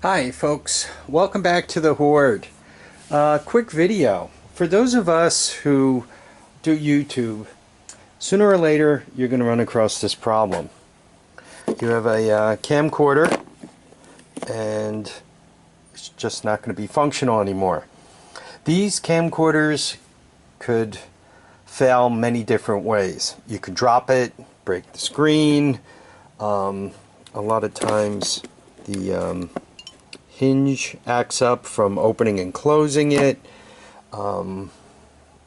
Hi folks, welcome back to the Hoard. Quick video. For those of us who do YouTube, sooner or later you're going to run across this problem. You have a camcorder and it's just not going to be functional anymore. These camcorders could fail many different ways. You could drop it, break the screen, a lot of times the hinge acts up from opening and closing it.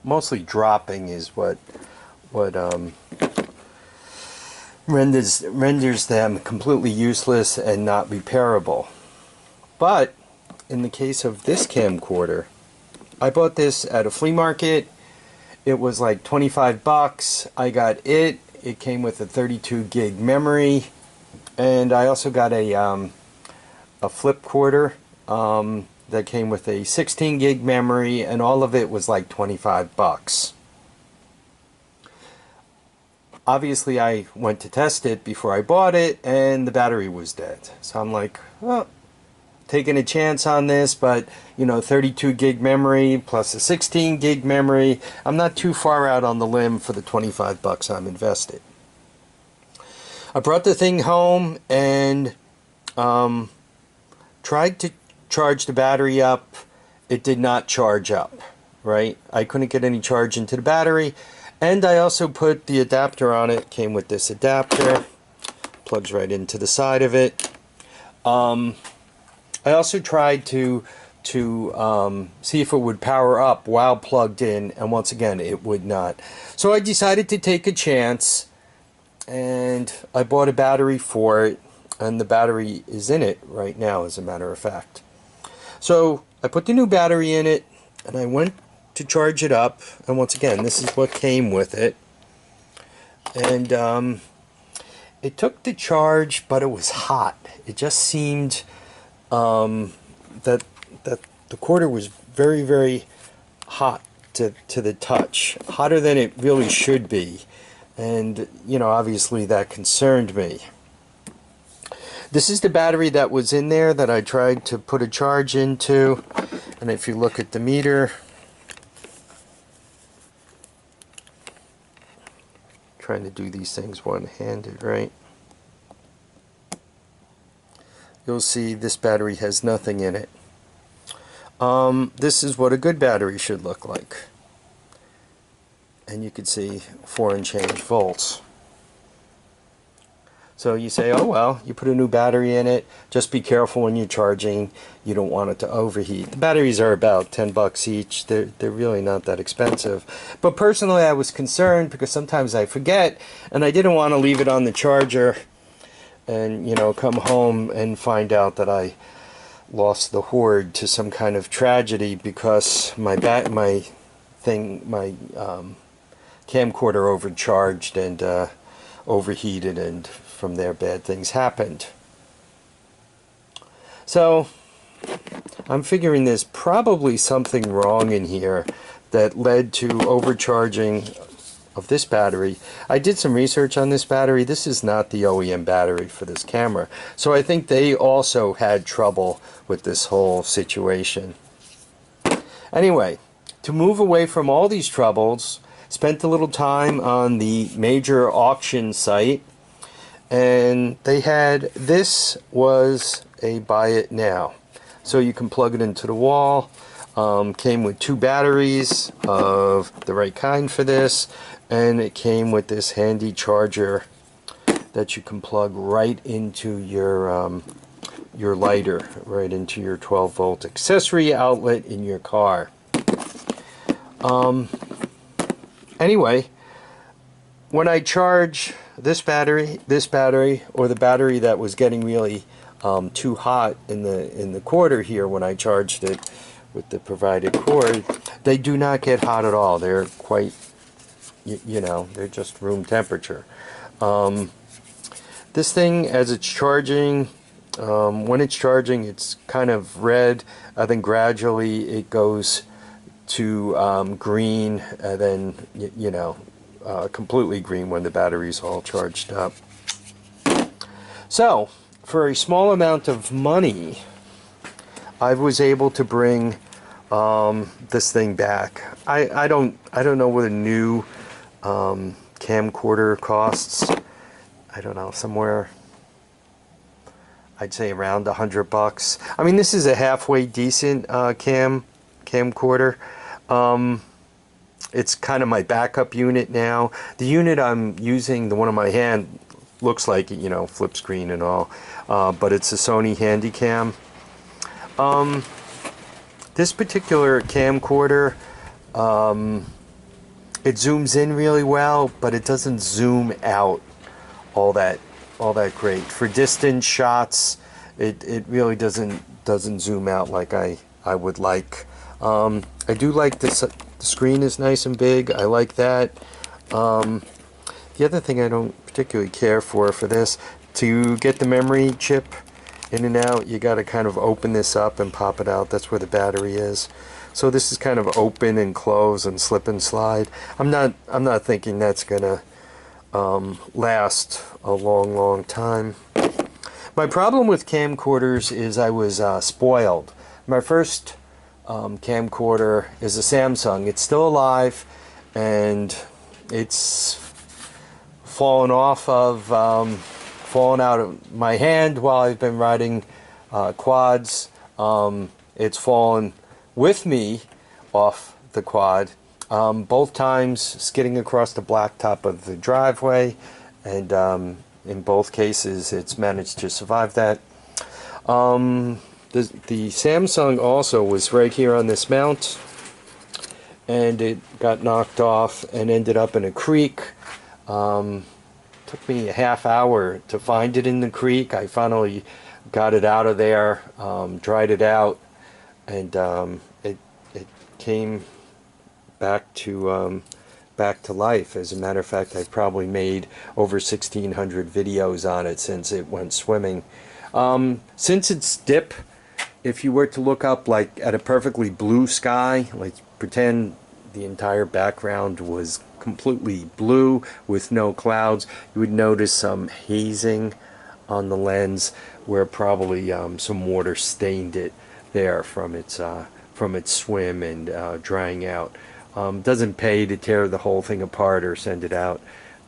Mostly dropping is what renders them completely useless and not repairable. But in the case of this camcorder, I bought this at a flea market. It was like 25 bucks. I got it. It came with a 32 gig memory, and I also got a flip quarter that came with a 16 gig memory, and all of it was like 25 bucks. Obviously I went to test it before I bought it and the battery was dead. So I'm like, well, taking a chance on this, but you know, 32 gig memory plus a 16 gig memory, I'm not too far out on the limb for the 25 bucks I'm invested. I brought the thing home and tried to charge the battery up. It did not charge up, right? I couldn't get any charge into the battery, and I also put the adapter on it. Came with this adapter, plugs right into the side of it. I also tried to see if it would power up while plugged in, and once again it would not. So I decided to take a chance, and I bought a battery for it. And the battery is in it right now, as a matter of fact. So I put the new battery in it and I went to charge it up, and once again this is what came with it. And it took the charge, but it was hot. It just seemed that the quarter was very, very hot to the touch, hotter than it really should be, and you know, obviously that concerned me. This is the battery that was in there that I tried to put a charge into, and if you look at the meter, trying to do these things one-handed, right? You'll see this battery has nothing in it. This is what a good battery should look like, and you can see 4 and change volts. So you say, oh well, you put a new battery in it, just be careful when you're charging, you don't want it to overheat. The batteries are about 10 bucks each. They're really not that expensive. But personally I was concerned because sometimes I forget, and I didn't want to leave it on the charger and, you know, come home and find out that I lost the Hoard to some kind of tragedy because my camcorder overcharged and overheated, and from there bad things happened. So I'm figuring there's probably something wrong in here that led to overcharging of this battery. I did some research on this battery. This is not the OEM battery for this camera, so I think they also had trouble with this whole situation. Anyway, to move away from all these troubles, spent a little time on the major auction site, and they had, this was a buy it now, so you can plug it into the wall. Came with 2 batteries of the right kind for this, and it came with this handy charger that you can plug right into your lighter, right into your 12-volt accessory outlet in your car. Anyway, when I charge this battery, or the battery that was getting really too hot in the quarter here when I charged it with the provided cord, they do not get hot at all. They're quite, you know, they're just room temperature. This thing, as it's charging, when it's charging, it's kind of red. Then gradually it goes to green, and then, you know, completely green when the battery's all charged up. So for a small amount of money, I was able to bring this thing back. I don't know what a new camcorder costs. I don't know, somewhere I'd say around $100. I mean, this is a halfway decent camcorder. It's kind of my backup unit now. The unit I'm using, the one in my hand, looks like it, you know, flip screen and all, but it's a Sony Handycam. This particular camcorder, it zooms in really well, but it doesn't zoom out all that great. For distance shots, it really doesn't zoom out like I would like. I do like this. The screen is nice and big. I like that. The other thing I don't particularly care for this, to get the memory chip in and out, you got to kind of open this up and pop it out. That's where the battery is. So this is kind of open and close and slip and slide. I'm not thinking that's gonna last a long time. My problem with camcorders is I was spoiled. My first camcorder is a Samsung. It's still alive, and it's fallen out of my hand while I've been riding quads. It's fallen with me off the quad, both times skidding across the blacktop of the driveway, and in both cases it's managed to survive that. The Samsung also was right here on this mount, and it got knocked off and ended up in a creek. Took me a half hour to find it in the creek. I finally got it out of there, dried it out, and it came back to life. As a matter of fact, I've probably made over 1,600 videos on it since it went swimming. Since its dip, if you were to look up like at a perfectly blue sky, like pretend the entire background was completely blue with no clouds, you would notice some hazing on the lens where probably some water stained it there from its swim and drying out. Doesn't pay to tear the whole thing apart or send it out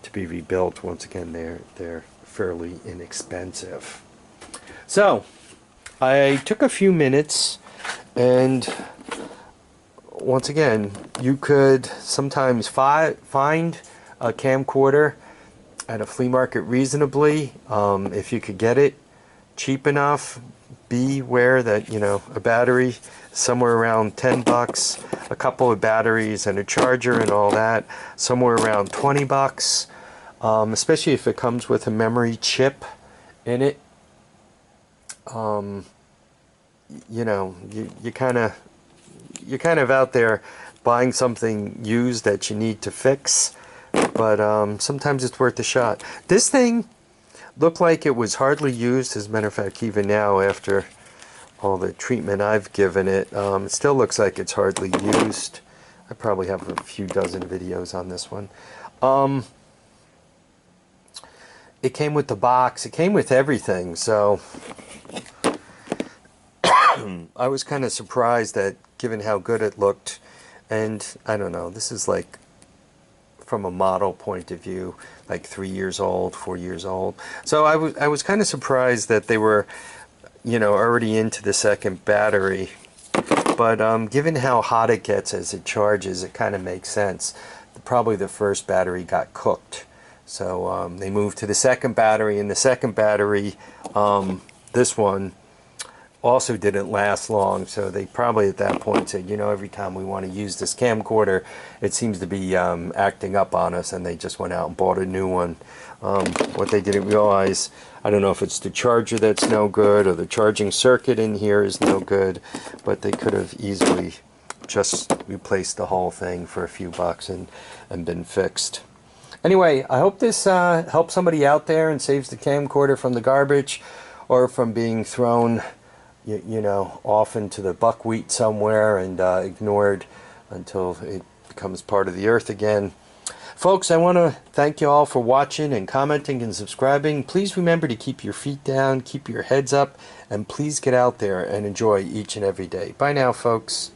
to be rebuilt. Once again, they're fairly inexpensive. So I took a few minutes, and once again, you could sometimes find a camcorder at a flea market reasonably, if you could get it cheap enough. Beware that, you know, a battery somewhere around $10, a couple of batteries and a charger and all that somewhere around $20, especially if it comes with a memory chip in it. You know, you're kind of out there buying something used that you need to fix, but sometimes it's worth a shot. This thing looked like it was hardly used. As a matter of fact, even now, after all the treatment I've given it, it still looks like it's hardly used. I probably have a few dozen videos on this one. It came with the box. It came with everything, so I was kind of surprised that, given how good it looked, and I don't know, this is like, from a model point of view, like 3 years old, 4 years old. So I was kind of surprised that they were, you know, already into the second battery. But given how hot it gets as it charges, it kind of makes sense. Probably the first battery got cooked. So they moved to the second battery, and the second battery, this one, also didn't last long, so they probably at that point said, you know, every time we want to use this camcorder, it seems to be acting up on us, and they just went out and bought a new one. What they didn't realize, I don't know if it's the charger that's no good or the charging circuit in here is no good, but they could have easily just replaced the whole thing for a few bucks and been fixed. Anyway, I hope this helps somebody out there and saves the camcorder from the garbage or from being thrown, you know, off into the buckwheat somewhere and ignored until it becomes part of the earth again. Folks, I want to thank you all for watching and commenting and subscribing. Please remember to keep your feet down, keep your heads up, and please get out there and enjoy each and every day. Bye now, folks.